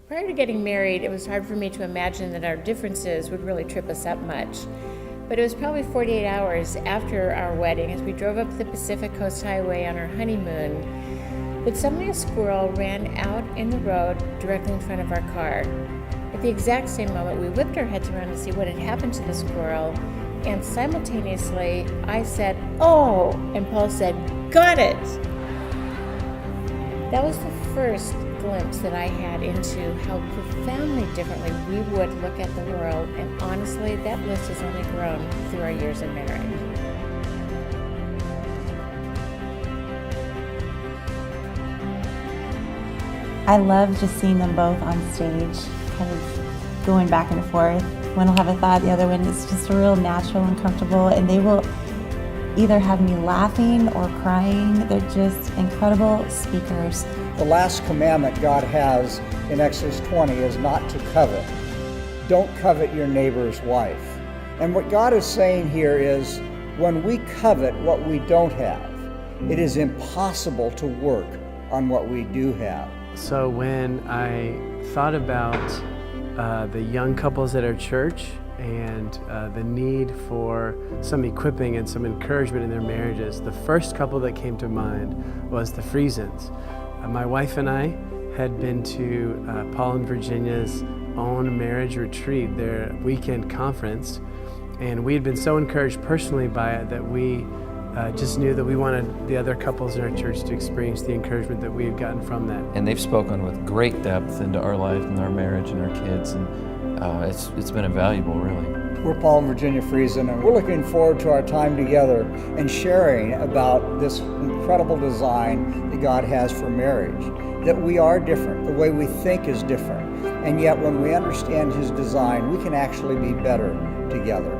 Prior to getting married, it was hard for me to imagine that our differences would really trip us up much. But it was probably 48 hours after our wedding, as we drove up the Pacific Coast Highway on our honeymoon, that suddenly a squirrel ran out in the road directly in front of our car. At the exact same moment, we whipped our heads around to see what had happened to the squirrel, and simultaneously, I said, "Oh!" and Paul said, "Got it!" That was the first glimpse that I had into how profoundly differently we would look at the world, and honestly, that list has only grown through our years of marriage. I love just seeing them both on stage, kind of going back and forth. One will have a thought, the other one is just a real natural and comfortable, and they will either have me laughing or crying. They're just incredible speakers. The last commandment God has in Exodus 20 is not to covet. Don't covet your neighbor's wife. And what God is saying here is, when we covet what we don't have, it is impossible to work on what we do have. So when I thought about the young couples at our church and the need for some equipping and some encouragement in their marriages, the first couple that came to mind was the Friesens. My wife and I had been to Paul and Virginia's own marriage retreat, their weekend conference, and we had been so encouraged personally by it that we just knew that we wanted the other couples in our church to experience the encouragement that we had gotten from that. And they've spoken with great depth into our life and our marriage and our kids, and it's been invaluable, really. We're Paul and Virginia Friesen, and we're looking forward to our time together and sharing about this incredible design that God has for marriage. That we are different, the way we think is different, and yet when we understand His design, we can actually be better together.